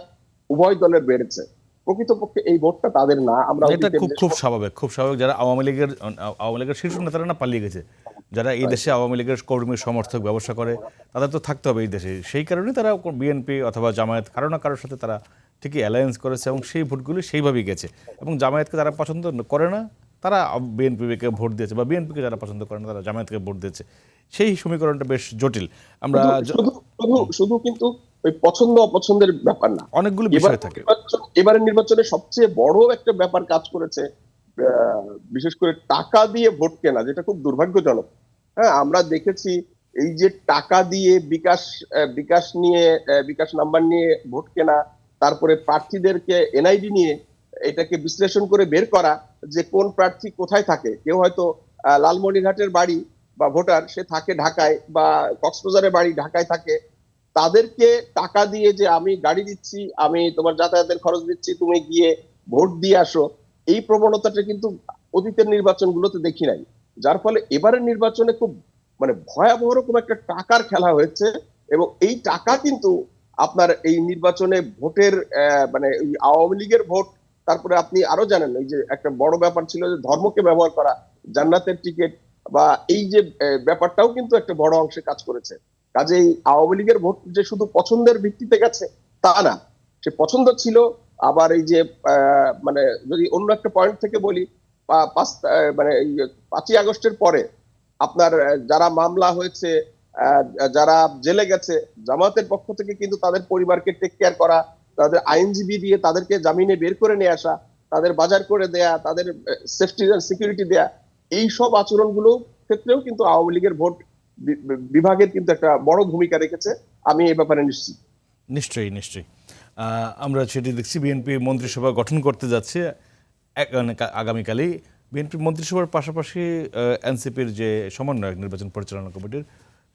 উভয় দলের বেড়েছে। প্রকৃতপক্ষে এই ভোটটা তাদের না। আমরা এটা খুব খুব স্বাভাবিক, খুব স্বাভাবিক। যারা আওয়ামী লীগের শীর্ষ নেতারা না পালিয়ে গেছে, যারা এই দেশে আওয়ামী লীগের কর্মী সমর্থক ব্যবসা করে, তাদের তো থাকতে হবে এই দেশে। সেই কারণে তারা বিএনপি অথবা জামায়াত কারো না কারোর সাথে তারা ঠিকই অ্যালায়েন্স করেছে, এবং সেই ভোটগুলি সেইভাবেই গেছে। এবং জামায়াতকে যারা পছন্দ করে না তারা বিএনপিকে ভোট দিয়েছে, বা বিএনপিকে যারা পছন্দ করে না তারা জামায়াতকে ভোট দিয়েছে। সেই সমীকরণটা বেশ জটিল। আমরা শুধু শুধু শুধু কিন্তু ওই পছন্দ অপছন্দের ব্যাপার না, অনেকগুলো বিষয় থাকে। এবারের নির্বাচনে সবচেয়ে বড় একটা ব্যাপার কাজ করেছে, বিশেষ করে টাকা দিয়ে ভোট কেনা, যেটা খুব দুর্ভাগ্যজনক। হ্যাঁ, আমরা দেখেছি এই যে টাকা দিয়ে বিকাশ নিয়ে, বিকাশ নাম্বার নিয়ে ভোট কেনা, তারপরে প্রার্থীদেরকে এনআইডি নিয়ে এটাকে বিশ্লেষণ করে বের করা যে কোন প্রার্থী কোথায় থাকে। কেউ হয়তো লালমনিরহাটের বাড়ি বা ভোটার, সে থাকে ঢাকায়, বা কক্সবাজারের বাড়ি ঢাকায় থাকে, তাদেরকে টাকা দিয়ে যে আমি গাড়ি দিচ্ছি, আমি তোমার যাতায়াতের খরচ দিচ্ছি, তুমি গিয়ে ভোট দিয়ে আসো, এই প্রবণতাটা কিন্তু অতীতের নির্বাচনগুলোতে দেখি নাই। যার ফলে এবারের নির্বাচনে খুব মানে ভয়াবহ রকম একটা টাকার খেলা হয়েছে, এবং এই টাকা কিন্তু আপনার এই নির্বাচনে ভোটের মানে আওয়ামী লীগের ভোট, তারপরে আপনি আরো জানেন এই যে একটা বড় ব্যাপার ছিল যে ধর্মকে ব্যবহার করা, জান্নাতের টিকিট, বা এই যে ব্যাপারটাও কিন্তু একটা বড় অংশে কাজ করেছে। কাজেই আওয়ামী লীগের ভোট যে শুধু পছন্দের ভিত্তিতে গেছে তা না, সে পছন্দ ছিল। আবার এই যে মানে যদি অন্য একটা পয়েন্ট থেকে বলি, মানে 5ই আগস্টের পরে আপনার যারা মামলা হয়েছে, যারা জেলে গেছে, জামাতের পক্ষ থেকে কিন্তু তাদের পরিবারকে টেক কেয়ার করা, তাদের আইনজীবী দিয়ে তাদেরকে জামিনে বের করে নিয়ে আসা, তাদের বাজার করে দেয়া, তাদের সেফটি সিকিউরিটি দেয়া, এই সব আচরণগুলো ক্ষেত্রেও কিন্তু আওয়ামী লীগের ভোট বিভাগের কিন্তু একটা বড় ভূমিকা রেখেছে। আমি এই ব্যাপারে নিশ্চিত। নিশ্চয়ই নিশ্চয়ই। আমরা সেটি দেখছি, বিএনপি মন্ত্রিসভা গঠন করতে যাচ্ছে আগামীকালই। বিএনপি মন্ত্রিসভার পাশাপাশি এনসিপির যে সমন্বয়ক নির্বাচন পরিচালনা কমিটির,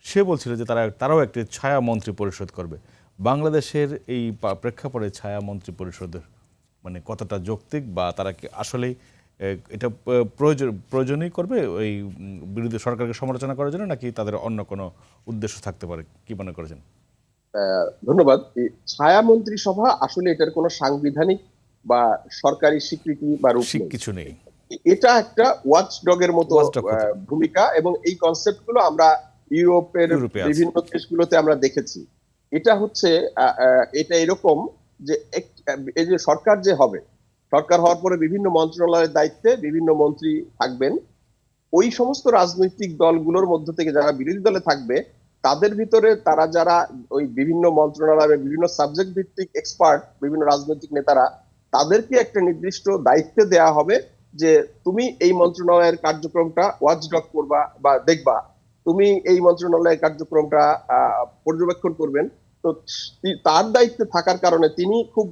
সে বলছিল যে তারাও একটি ছায়া মন্ত্রী পরিষদ করবে। বাংলাদেশের এই প্রেক্ষাপটে ছায়া মন্ত্রী পরিষদের মানে কতটা যৌক্তিক, বা তারা কি আসলেই এটা প্রয়োজনই করবে ওই বিরোধী সরকারকে সমালোচনা করার জন্য, নাকি তাদের অন্য কোনো উদ্দেশ্য থাকতে পারে? কি মনে করেছেন? ধন্যবাদ। ছায়া মন্ত্রিসভা আসলে এটার কোনো সাংবিধানিক বা সরকারি স্বীকৃতি বা রূপ নেই, কিছু নেই। এটা একটা ওয়াচ ডগের মতো ভূমিকা, এবং এই কনসেপ্ট গুলো আমরা ইউরোপের বিভিন্ন দেশগুলোতে আমরা দেখেছি। এটা হচ্ছে এটা এরকম যে এই যে সরকার যে হবে, সরকার হওয়ার পরে বিভিন্ন মন্ত্রণালয়ের দায়িত্বে বিভিন্ন মন্ত্রী থাকবেন। ওই সমস্ত রাজনৈতিক দলগুলোর মধ্য থেকে যারা বিরোধী দলে থাকবে, তাদের ভিতরে তারা যারা ওই বিভিন্ন মন্ত্রণালয়ের বিভিন্ন সাবজেক্ট ভিত্তিক এক্সপার্ট, বিভিন্ন রাজনৈতিক নেতারা, তাদেরকে একটা নির্দিষ্ট দায়িত্ব দেয়া হবে যে তুমি এই মন্ত্রণালয়ের কার্যক্রমটা ওয়াচডগ করবা বা দেখবা, তুমি এই মন্ত্রণালয়ের কার্যক্রমটা পর্যবেক্ষণ করবেন। তো তার দায়িত্বে থাকার কারণে তিনি খুব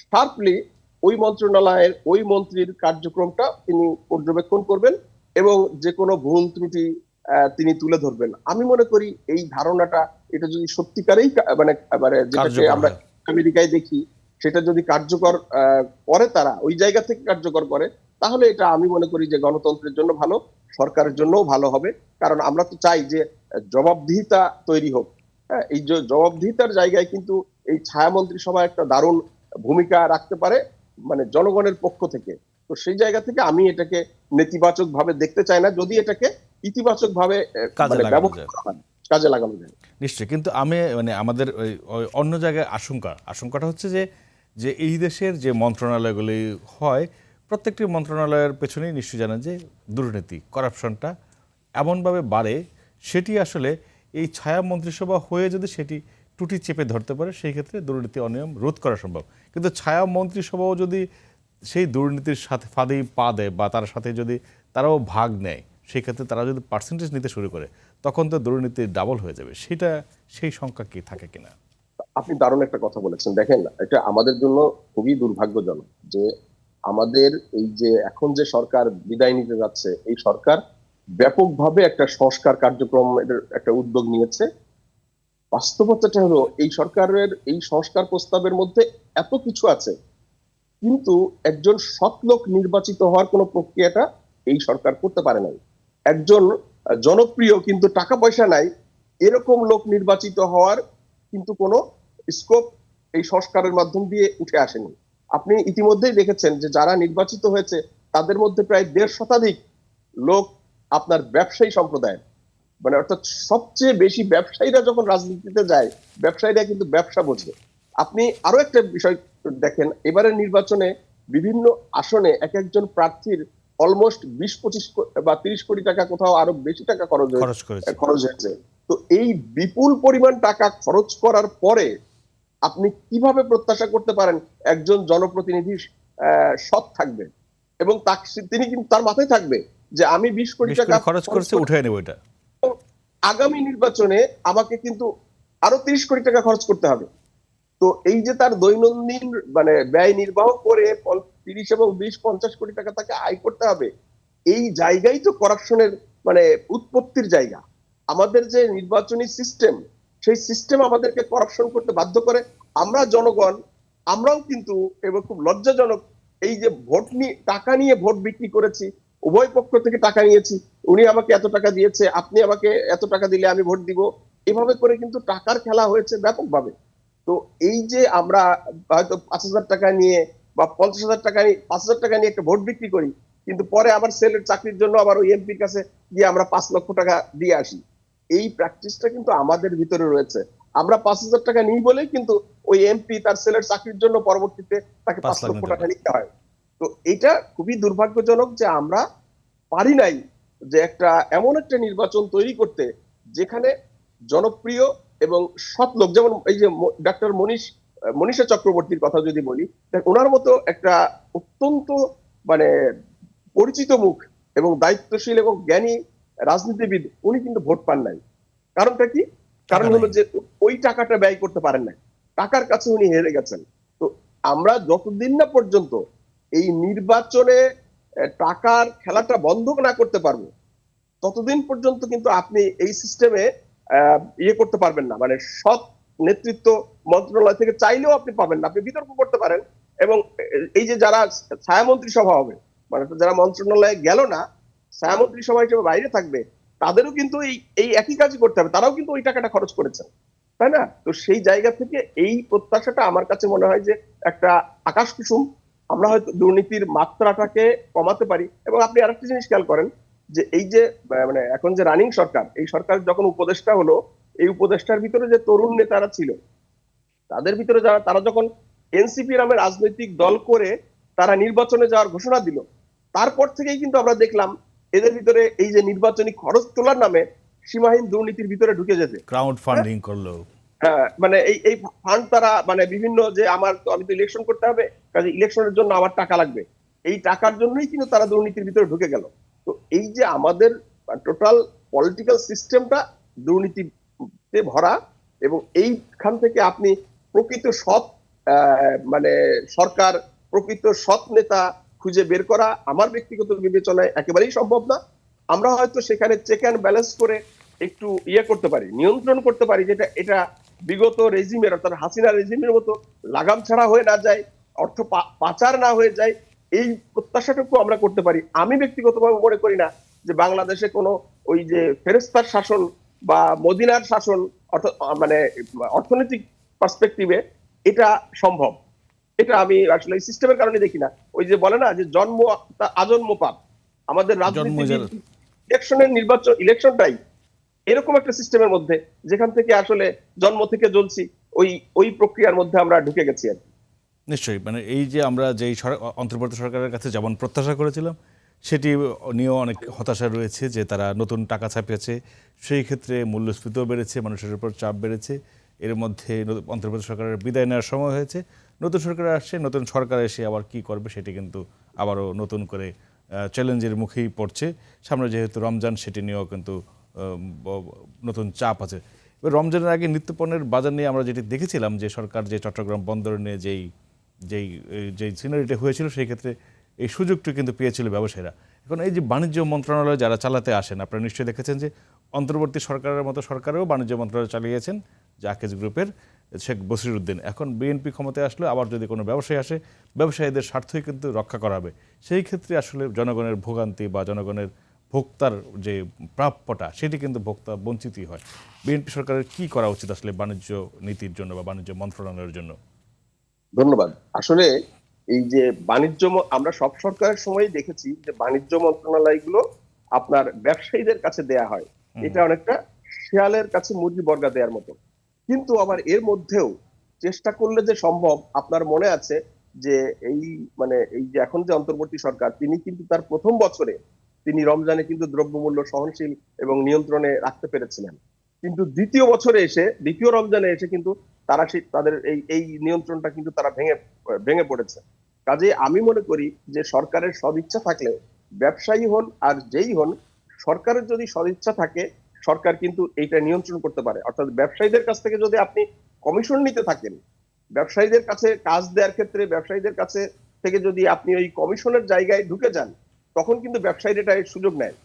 শার্পলি ওই মন্ত্রণালয়ের ওই মন্ত্রীর কার্যক্রমটা তিনি পর্যবেক্ষণ করবেন, এবং যে কোনো ভুল ত্রুটি তিনি তুলে ধরবেন। আমি মনে করি এই ধারণাটা, এটা যদি সত্যিকারেই মানে মানে যেটাকে আমরা আমেরিকায় দেখি, সেটা যদি কার্যকর করে, তারা ওই জায়গা থেকে কার্যকর করে, তাহলে এটা আমি মনে করি যে গণতন্ত্রের জন্য ভালো, সরকারের জন্যও ভালো হবে। কারণ আমরা তো চাই যে জবাবদিহিতা তৈরি হোক। হ্যাঁ, এই যে জবাবদিহিতার জায়গায় কিন্তু এই ছায়া মন্ত্রিসভা একটা দারুণ ভূমিকা রাখতে পারে, মানে জনগণের পক্ষ থেকে। তো তো সেই জায়গা থেকে আমি এটাকে নেতিবাচক ভাবে দেখতে চাই না, যদি এটাকে ইতিবাচক ভাবে কাজে লাগানো ব্যবহার যায়। করা হয়, কাজে লাগানো যায়। নিশ্চয়ই, কিন্তু আমি মানে আমাদের ওই অন্য জায়গায় আশঙ্কাটা হচ্ছে যে যে এই দেশের যে মন্ত্রণালয়গুলি হয়, প্রত্যেকটি মন্ত্রণালয়ের পেছনেই নিশ্চয়ই জানেন যে দুর্নীতি, করাপশনটা এমনভাবে বাড়ে, সেটি আসলে এই ছায়া মন্ত্রিসভা হয়ে যদি সেটি টুটি চেপে ধরতে পারে, সেই ক্ষেত্রে দুর্নীতি অনিয়ম রোধ করা সম্ভব। কিন্তু ছায়া মন্ত্রিসভাও যদি সেই দুর্নীতির সাথে ফাঁদেই পা দেয় বা তার সাথে যদি তারাও ভাগ নেয়, সেই ক্ষেত্রে তারা যদি পার্সেন্টেজ নিতে শুরু করে, তখন তো দুর্নীতি ডাবল হয়ে যাবে। সেই সংখ্যা কি থাকে কিনা? আপনি দারুণ একটা কথা বলেছেন। দেখেন, এটা আমাদের জন্য খুবই দুর্ভাগ্যজনক যে আমাদের এই যে এখন যে সরকার বিদায় নিতে যাচ্ছে, এই সরকার ব্যাপকভাবে একটা সংস্কার কার্যক্রম একটা উদ্যোগ নিয়েছে। বাস্তবতাটা হলো এই সরকারের এই সংস্কার প্রস্তাবের মধ্যে এত কিছু আছে, কিন্তু একজন সৎ লোক নির্বাচিত হওয়ার কোনো প্রক্রিয়াটা এই সরকার করতে পারে নাই। একজন জনপ্রিয় কিন্তু টাকা পয়সা নাই এরকম লোক নির্বাচিত হওয়ার কিন্তু কোনো স্কোপ এই সংস্কারের মাধ্যম দিয়ে উঠে আসেনি। আপনি ইতিমধ্যেই দেখেছেন যে যারা নির্বাচিত হয়েছে তাদের মধ্যে প্রায় 1.5 শতাধিক লোক আপনার ব্যবসায়ী সম্প্রদায়ের, মানে অর্থাৎ সবচেয়ে বেশি ব্যবসায়ীরা যখন রাজনীতিতে যায়, ব্যবসায়ীরা কিন্তু ব্যবসা বোঝে। আপনি আরো একটা বিষয় দেখেন, এবারের নির্বাচনে বিভিন্ন আসনে এক একজন প্রার্থীর অলমোস্ট 20-25 বা 30 কোটি টাকা, কোথাও আরো বেশি টাকা খরচ হয়েছে। তো এই বিপুল পরিমাণ টাকা খরচ করার পরে আপনি কিভাবে প্রত্যাশা করতে পারেন একজন জনপ্রতিনিধি সৎ থাকবে এবং তিনি কিন্তু তার মাথায় থাকবে যে আমি 20 কোটি টাকা খরচ করছে, উঠে নেব এটা। আগামী নির্বাচনে আমাকে কিন্তু আরো 30 কোটি টাকা খরচ করতে হবে। তো এই যে তার দৈনন্দিন মানে ব্যয় নির্বাহ করে 30 এবং 20-50 কোটি টাকা তাকে আয় করতে হবে, এই জায়গায় তো করাপশনের মানে উৎপত্তির জায়গা। আমাদের যে নির্বাচনী সিস্টেম, সেই সিস্টেম আমাদেরকে করাপশন করতে বাধ্য করে। আমরা জনগণ, আমরাও কিন্তু এবং খুব লজ্জাজনক, এই যে ভোট নিয়ে টাকা নিয়ে ভোট বিক্রি করেছি, উভয় পক্ষ থেকে টাকা নিয়েছি, উনি আমাকে এত টাকা দিয়েছে, আপনি আমাকে এত টাকা দিলে আমি ভোট দিব, এভাবে করে কিন্তু টাকার খেলা হয়েছে ব্যাপকভাবে। তো এই যে আমরা হয়তো 5,000 টাকা নিয়ে বা 50,000 টাকা নিয়ে 5,000 টাকা নিয়ে একটা ভোট বিক্রি করি, কিন্তু পরে আবার ছেলের চাকরির জন্য আবার ওই এমপির কাছে গিয়ে আমরা 5 লক্ষ টাকা দিয়ে আসি। এই প্র্যাকটিসটা কিন্তু আমাদের ভিতরে রয়েছে। আমরা 5,000 টাকা নিই বলেই কিন্তু ওই এমপি তার ছেলের চাকরির জন্য পরবর্তীতে তাকে 5 লক্ষ টাকা নিতে হয়। তো এটা খুবই দুর্ভাগ্যজনক যে আমরা পারি নাই যে একটা এমন একটা নির্বাচন তৈরি করতে যেখানে জনপ্রিয় এবং সৎ লোক, যেমন এই যে ডাক্তার মনীষা চক্রবর্তীর কথা যদি বলি, ওনার মতো একটা অত্যন্ত মানে পরিচিত মুখ এবং দায়িত্বশীল এবং জ্ঞানী রাজনীতিবিদ, উনি কিন্তু ভোট পান নাই। কারণটা কি? কারণ হলো যে ওই টাকাটা ব্যয় করতে পারেন নাই, টাকার কাছে উনি হেরে গেছেন। তো আমরা যতদিন না পর্যন্ত এই নির্বাচনে টাকার খেলাটা বন্ধ না করতে পারবো, ততদিন পর্যন্ত কিন্তু আপনি এই সিস্টেমে ইয়ে করতে পারবেন না, মানে সৎ নেতৃত্ব মন্ত্রণালয় থেকে চাইলেও আপনি পাবেন না। আপনি বিতর্ক করতে পারেন এবং এই যে যারা ছায়ামন্ত্রী সভা হবে, মানে যারা মন্ত্রণালয়ে গেল না, ছায়ামন্ত্রী সভা হিসেবে বাইরে থাকবে, তাদেরও কিন্তু এই একই কাজই করতে হবে, তারাও কিন্তু ওই টাকাটা খরচ করেছেন, তাই না? তো সেই জায়গা থেকে এই প্রত্যাশাটা আমার কাছে মনে হয় যে একটা আকাশ কুসুম। আমরা হয়তো দুর্নীতির মাত্রাটাকে কমাতে পারি। এবং আপনি আরেকটা জিনিস খেয়াল করেন যে এই যে মানে এখন যে রানিং সরকার, এই সরকার যখন উপদেষ্টা হলো, এই উপদেষ্টার ভিতরে যে তরুণ নেতারা ছিল, তাদের ভিতরে তারা যখন এনসিপি নামে রাজনৈতিক দল করে তারা নির্বাচনে যাওয়ার ঘোষণা দিল, তারপর থেকেই কিন্তু আমরা দেখলাম এদের ভিতরে এই যে নির্বাচনী খরচ তোলার নামে সীমাহীন দুর্নীতির ভিতরে ঢুকে যেতে, ক্রাউড ফান্ডিং করলো। হ্যাঁ, মানে এই ফান্ড তারা মানে বিভিন্ন যে আমি তো ইলেকশন করতে হবে, কাজে ইলেকশনের জন্য আমার টাকা লাগবে, এই টাকার জন্যই কিন্তু তারা দুর্নীতির ভিতরে ঢুকে গেল। তো এই যে আমাদের টোটাল পলিটিক্যাল সিস্টেমটা দুর্নীতিতে ভরা, এবং এইখান থেকে আপনি প্রকৃত সৎ মানে সরকার, প্রকৃত সৎ নেতা খুঁজে বের করা আমার ব্যক্তিগত বিবেচনায় একেবারেই সম্ভব না। আমরা হয়তো সেখানে চেক অ্যান্ড ব্যালেন্স করে একটু ইয়ে করতে পারি, নিয়ন্ত্রণ করতে পারি, যেটা এটা বিগত রেজিমের অর্থাৎ হাসিনা রেজিমের মতো লাগাম ছাড়া হয়ে না যায়, অর্থ পাচার না হয়ে যায়, এই প্রত্যাশাটুকু আমরা করতে পারি। আমি ব্যক্তিগতভাবে মনে করি না যে বাংলাদেশে কোনো ওই যে ফেরেস্তার শাসন বা মদিনার শাসন মানে অর্থনৈতিক পার্সপেক্টিভে এটা সম্ভব। এটা আমি আসলে সিস্টেমের কারণে দেখি না। ওই যে বলে না যে জন্ম আজন্ম পাপ, আমাদের রাজনীতিবিদ জন্মজাত ইলেকশনটাই এরকম একটা সিস্টেমের মধ্যে, যেখান থেকে আসলে জন্ম থেকে জ্বলছি, ওই ওই প্রক্রিয়ার মধ্যে আমরা ঢুকে গেছি আর কি। নিশ্চয়ই, মানে এই যে আমরা যেই অন্তর্বর্তী সরকারের কাছে যেমন প্রত্যাশা করেছিলাম, সেটি নিয়েও অনেক হতাশা রয়েছে যে তারা নতুন টাকা ছাপিয়েছে, সেই ক্ষেত্রে মূল্যস্ফীতিও বেড়েছে, মানুষের উপর চাপ বেড়েছে। এর মধ্যে অন্তর্বর্তী সরকারের বিদায় নেওয়ার সময় হয়েছে, নতুন সরকার আসছে, নতুন সরকার এসে আবার কি করবে সেটি কিন্তু আবারও নতুন করে চ্যালেঞ্জের মুখেই পড়ছে। সামনে যেহেতু রমজান, সেটি নিয়েও কিন্তু নতুন চাপ আছে। এবার রমজানের আগে নিত্যপণ্যের বাজার নিয়ে আমরা যেটি দেখেছিলাম যে সরকার যে চট্টগ্রাম বন্দর নিয়ে যেই যেই যেই সিনারিটা হয়েছিল, সেই ক্ষেত্রে এই সুযোগটি কিন্তু পেয়েছিল ব্যবসায়ীরা। এখন এই যে বাণিজ্য মন্ত্রণালয় যারা চালাতে আসেন, আপনারা নিশ্চয়ই দেখেছেন যে অন্তর্বর্তী সরকারের মতো সরকারেও বাণিজ্য মন্ত্রণালয় চালিয়েছেন জাকেজ গ্রুপের শেখ বসিরউদ্দিন। এখন বিএনপি ক্ষমতায় আসলে আবার যদি কোনো ব্যবসায়ী আসে, ব্যবসায়ীদের স্বার্থই কিন্তু রক্ষা করা হবে। সেই ক্ষেত্রে আসলে জনগণের ভোগান্তি বা জনগণের ভোক্তার যে প্রাপ্যটা, সেটি কিন্তু ভোক্তা বঞ্চিতই হয়। বিএনপি সরকারের কি করা উচিত আসলে বাণিজ্য নীতির জন্য বা বাণিজ্য মন্ত্রণালয়ের জন্য? ধন্যবাদ। আসলে এই যে আমরা সব সরকারের সময় দেখেছি যে বাণিজ্য মন্ত্রণালয়গুলো আপনার ব্যবসায়ীদের কাছে দেয়া হয়, এটা অনেকটা শেয়ালের কাছে মুরগি বর্গা দেওয়ার মতো। কিন্তু আবার এর মধ্যেও চেষ্টা করলে যে সম্ভব, আপনার মনে আছে যে এই এই যে এখন যে অন্তর্বর্তী সরকার, তিনি কিন্তু তার প্রথম বছরে তিনি রমজানে কিন্তু দ্রব্যমূল্য সহনশীল এবং নিয়ন্ত্রণে রাখতে পেরেছিলেন। কিন্তু দ্বিতীয় রমজানে এসে কিন্তু তারা তাদের এই এই নিয়ন্ত্রণটা কিন্তু তারা ভেঙে ভেঙে পড়েছে। কাজে আমি মনে করি যে সরকারের সদিচ্ছা থাকলে, ব্যবসায়ী হন আর যেই হন, সরকারের যদি সদিচ্ছা থাকে, সরকার কিন্তু এইটা নিয়ন্ত্রণ করতে পারে। অর্থাৎ ব্যবসায়ীদের কাছ থেকে যদি আপনি কমিশন নিতে থাকেন, ব্যবসায়ীদের কাছে কাজ দেওয়ার ক্ষেত্রে ব্যবসায়ীদের কাছে থেকে যদি আপনি ওই কমিশনের জায়গায় ঢুকে যান, তখন কিন্তু ব্যবসায়ীরা এটা সুযোগ নেয়।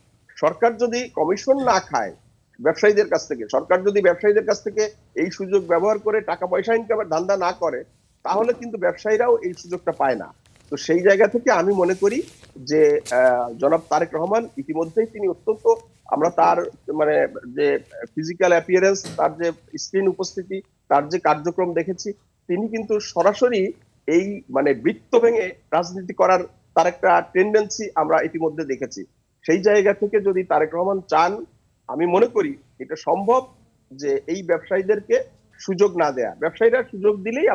সরকার যদি কমিশন না খায় ব্যবসায়ীদের কাছ থেকে, সরকার যদি ব্যবসায়ীদের কাছ থেকে এই সুযোগ ব্যবহার করে টাকা পয়সা ইনকামের ধান্দা না করে, তাহলে কিন্তু ব্যবসায়ীরাও এই সুযোগটা পায় না। তো সেই জায়গা থেকে আমি মনে করি যে জনাব তারেক রহমান ইতিমধ্যেই তিনি অত্যন্ত, আমরা তার মানে যে ফিজিক্যাল অ্যাপিয়ারেন্স, তার যে স্ক্রিন উপস্থিতি, তার যে কার্যক্রম দেখেছি, তিনি কিন্তু সরাসরি এই বৃত্ত ভেঙে রাজনীতি করার তার একটা টেন্ডেন্সি আমরা ইতিমধ্যে দেখেছি। সেই জায়গা থেকে যদি তারেক রহমান চান, আমি মনে করি এটা সম্ভব যে এই ব্যবসায়ীদেরকে সুযোগ না দেয়া। ব্যবসায়ীরা সুযোগ দিলেই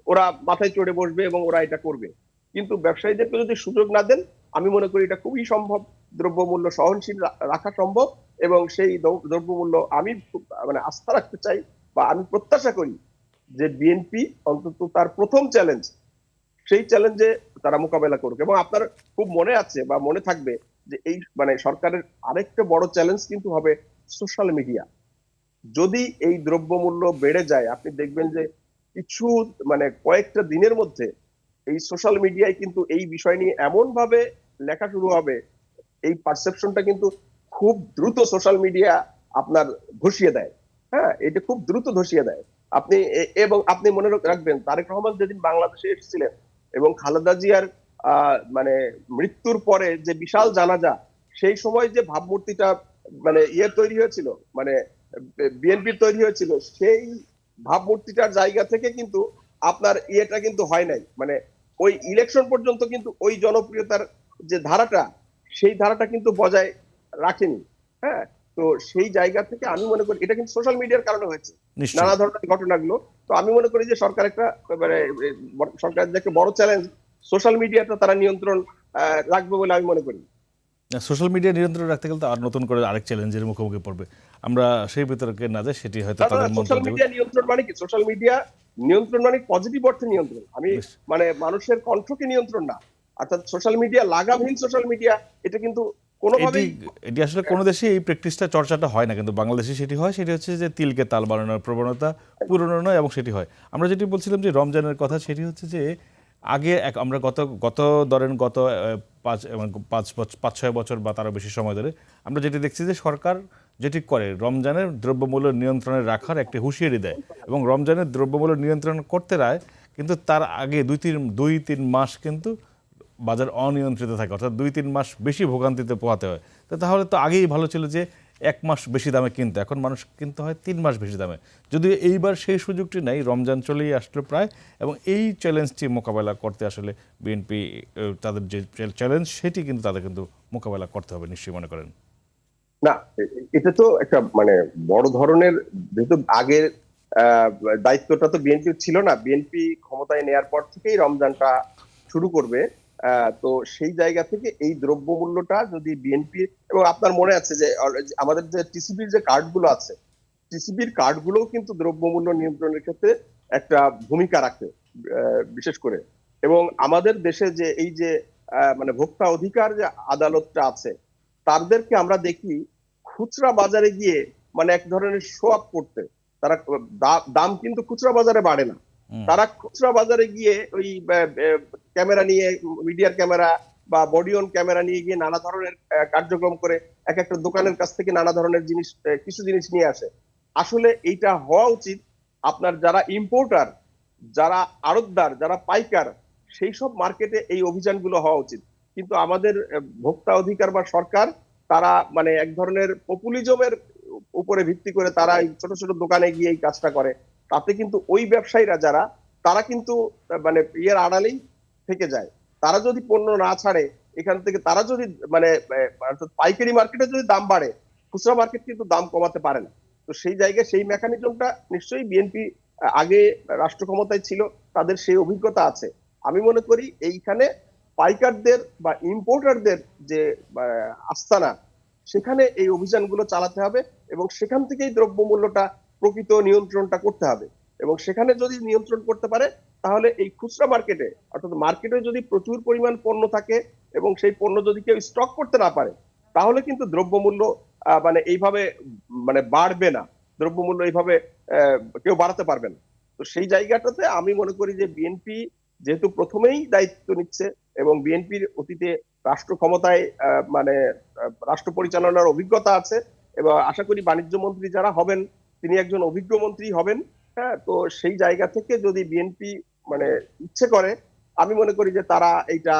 ওরা মাথায় চড়ে বসবে এবং ওরা এটা করবে। কিন্তু ব্যবসায়ীদেরকে যদি সুযোগ না দেন, আমি মনে করি এটা খুবই সম্ভব, দ্রব্যমূল্য সহনশীল রাখা সম্ভব। এবং সেই দ্রব্যমূল্য আমি খুব আস্থা রাখতে চাই, বা আমি প্রত্যাশা করি যে বিএনপি অন্তত তার প্রথম চ্যালেঞ্জ, সেই চ্যালেঞ্জে তারা মোকাবেলা করুক। এবং আপনার খুব মনে আছে বা মনে থাকবে যে এই সরকারের আরেকটা বড় চ্যালেঞ্জ কিন্তু হবে সোশ্যাল মিডিয়া। যদি এই দ্রব্যমূল্য বেড়ে যায়, আপনি দেখবেন যে কিছু কয়েকটা দিনের মধ্যে এই সোশ্যাল মিডিয়ায় কিন্তু এই বিষয় নিয়ে এমন ভাবে লেখা শুরু হবে, এই পারসেপশনটা কিন্তু খুব দ্রুত সোশ্যাল মিডিয়া আপনার ধসিয়ে দেয়। হ্যাঁ, এটা খুব দ্রুত ধসিয়ে দেয়। এবং আপনি মনে রাখবেন, তারেক রহমান যেদিন বাংলাদেশে এসেছিলেন এবং খালেদা জিয়ার মৃত্যুর পরে যে বিশাল জানাজা, সেই সময় যে ভাবমূর্তিটা তৈরি হয়েছিল, বিএনপির তৈরি হয়েছিল, সেই ভাবমূর্তিটার জায়গা থেকে কিন্তু আপনার কিন্তু হয় নাই। ওই ইলেকশন পর্যন্ত কিন্তু ওই জনপ্রিয়তার যে ধারাটা, সেই ধারাটা কিন্তু বজায় রাখেনি। হ্যাঁ, তো সেই জায়গা থেকে আমি মনে করি এটা কিন্তু সোশ্যাল মিডিয়ার কারণে হয়েছে, নানা ধরনের ঘটনাগুলো। তো আমি মনে করি যে সরকারের যে একটা বড় চ্যালেঞ্জ, সোশ্যাল মিডিয়াটা তারা নিয়ন্ত্রণ রাখবে বলে আমি মনে করি। সোশ্যাল মিডিয়া নিয়ন্ত্রণ রাখতে গেলে তো আর নতুন করে আরেক চ্যালেঞ্জের মুখোমুখি পড়বে। আমরা সেই বিতর্কে না যাই, সেটি হয়তো তাদের সোশ্যাল মিডিয়া নিয়ন্ত্রণ মানে কি? সোশ্যাল মিডিয়া নিয়ন্ত্রণ মানে পজিটিভ অর্থে নিয়ন্ত্রণ। আমি মানুষের কণ্ঠকে নিয়ন্ত্রণ না। অর্থাৎ সোশ্যাল মিডিয়া, লাগামহীন সোশ্যাল মিডিয়া, এটা কিন্তু কোনোভাবেই, এটি আসলে কোনো দেশে এই প্র্যাকটিসটা, চর্চাটা হয় না, কিন্তু বাংলাদেশে সেটি হয়। সেটি হচ্ছে যে তিলকে তাল বানানোর প্রবণতা পুরনো নয়, এবং সেটি হয়। আমরা যেটি বলছিলাম যে রমজানের কথা, সেটি হচ্ছে যে আগে আমরা গত 5-6 বছর বা তারও বেশি সময় ধরে আমরা যেটি দেখছি যে সরকার যেটি করে, রমজানের দ্রব্যমূল্য নিয়ন্ত্রণে রাখার একটি হুঁশিয়ারি দেয়, এবং রমজানের দ্রব্যমূল্য নিয়ন্ত্রণ করতে রায়, কিন্তু তার আগে 2-3 মাস কিন্তু বাজার অনিয়ন্ত্রিত থাকে, অর্থাৎ 2-3 মাস বেশি ভোগান্তিতে পোহাতে হয়। তাহলে তো আগেই ভালো ছিল যে 1 মাস বেশি দামে কিনতে, এখন মানুষ কিনতে হয় 3 মাস বেশি দামে। যদিও এইবার সেই সুযোগটি নাই, রমজান চলেই আসলো প্রায়, এবং এই চ্যালেঞ্জটি মোকাবেলা করতে আসলে বিএনপি তাদের যে চ্যালেঞ্জ সেটি কিন্তু তাদের কিন্তু মোকাবেলা করতে হবে নিশ্চয়ই মনে করেন। না, এটা তো একটা মানে বড় ধরনের, যেহেতু আগের আহ, দায়িত্বটা তো বিএনপির ছিল না, বিএনপি ক্ষমতায় নেয়ার পর থেকেই রমজানটা শুরু করবে। তো সেই জায়গা থেকে এই দ্রব্যমূল্যটা যদি বিএনপি, এবং আপনার মনে আছে যে আমাদের যে টিসিবির যে কার্ডগুলো আছে, টিসিবির কার্ডগুলোও কিন্তু দ্রব্যমূল্য নিয়ন্ত্রণের ক্ষেত্রে একটা ভূমিকা রাখে বিশেষ করে। এবং আমাদের দেশে যে এই যে মানে ভোক্তা অধিকার যে আদালতটা আছে, তাদেরকে আমরা দেখি খুচরা বাজারে গিয়ে মানে এক ধরনের শো আপ করতে। তারা দাম কিন্তু খুচরা বাজারে বাড়ে না, তারা খুচরা বাজারে গিয়ে ওই ক্যামেরা নিয়ে, মিডিয়ার ক্যামেরা বা বডি অন ক্যামেরা নিয়ে গিয়ে নানা ধরনের কার্যক্রম করে এক একটা দোকানের কাছ থেকে নানা ধরনের জিনিস, কিছু জিনিস নিয়ে আসে। আসলে এইটা হওয়া উচিত আপনার যারা ইম্পোর্টার, যারা আড়তদার, যারা পাইকার, সেই সব মার্কেটে এই অভিযানগুলো হওয়া উচিত। কিন্তু আমাদের ভোক্তা অধিকার বা সরকার, তারা মানে এক ধরনের পপুলিজমের উপরে ভিত্তি করে তারা এই ছোট ছোট দোকানে গিয়ে এই কাজটা করে। তাতে কিন্তু ওই ব্যবসায়ীরা যারা, তারা কিন্তু মানে ইয়ের আড়ালেই থেকে যায়। তারা যদি পণ্য না ছাড়ে এখান থেকে, তারা যদি মানে পাইকারি মার্কেটে যদি দাম বাড়ে, খুচরা মার্কেট কিন্তু দাম কমাতে পারে না। তো সেই জায়গায় সেই মেকানিজমটা নিশ্চয়ই বিএনপি আগে রাষ্ট্র ক্ষমতায় ছিল, তাদের সেই অভিজ্ঞতা আছে। আমি মনে করি এইখানে পাইকারদের বা ইম্পোর্টারদের যে আস্তানা, সেখানে এই অভিযানগুলো চালাতে হবে এবং সেখান থেকেই দ্রব্যমূল্যটা প্রকৃত নিয়ন্ত্রণটা করতে হবে। এবং সেখানে যদি নিয়ন্ত্রণ করতে পারে, তাহলে এই খুচরা মার্কেটে, অর্থাৎ মার্কেটে যদি প্রচুর পরিমাণ পণ্য থাকে এবং সেই পণ্য যদি কেউ স্টক করতে না পারে, তাহলে কিন্তু দ্রব্যমূল্য মানে এইভাবে মানে বাড়বে না, দ্রব্যমূল্য এইভাবে কেউ বাড়াতে পারবে না। তো সেই জায়গাটাতে আমি মনে করি যে বিএনপি যেহেতু প্রথমেই দায়িত্ব নিচ্ছে এবং বিএনপির অতীতে রাষ্ট্র ক্ষমতায় মানে রাষ্ট্র পরিচালনার অভিজ্ঞতা আছে, এবং আশা করি বাণিজ্য মন্ত্রী যারা হবেন তিনি একজন অভিজ্ঞ মন্ত্রী হবেন। হ্যাঁ, তো সেই জায়গা থেকে যদি বিএনপি মানে ইচ্ছে করে, আমি মনে করি যে তারা এইটা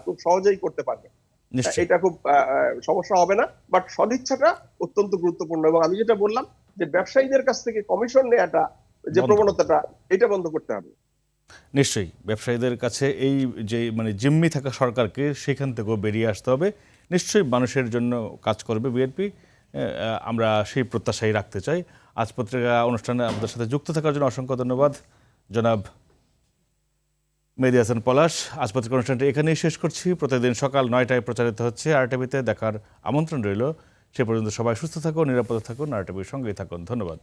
খুব সহজেই করতে পারবে। নিশ্চয়ই। এটা খুব সমস্যা হবে না, বাট সদিচ্ছাটা অত্যন্ত গুরুত্বপূর্ণ। এবং আমি যেটা বললাম যে ব্যবসায়ীদের কাছ থেকে কমিশন নেওয়াটা, যে প্রবণতাটা, এটা বন্ধ করতে হবে। নিশ্চয়ই ব্যবসায়ীদের কাছে এই যে মানে জিম্মি থাকা সরকারকে সেখান থেকেও বেরিয়ে আসতে হবে। নিশ্চয়ই মানুষের জন্য কাজ করবে বিএনপি, আমরা সেই প্রত্যাশাই রাখতে চাই। আজ পত্রিকা অনুষ্ঠানে আমাদের সাথে যুক্ত থাকার জন্য অসংখ্য ধন্যবাদ জনাব মেহেদী হাসান পলাশ। আজ পত্রিকা অনুষ্ঠানটি এখানেই শেষ করছি। প্রতিদিন সকাল 9টায় প্রচারিত হচ্ছে RTVতে, দেখার আমন্ত্রণ রইল। সে পর্যন্ত সবাই সুস্থ থাকুন, নিরাপদে থাকুন, RTVর সঙ্গেই থাকুন। ধন্যবাদ।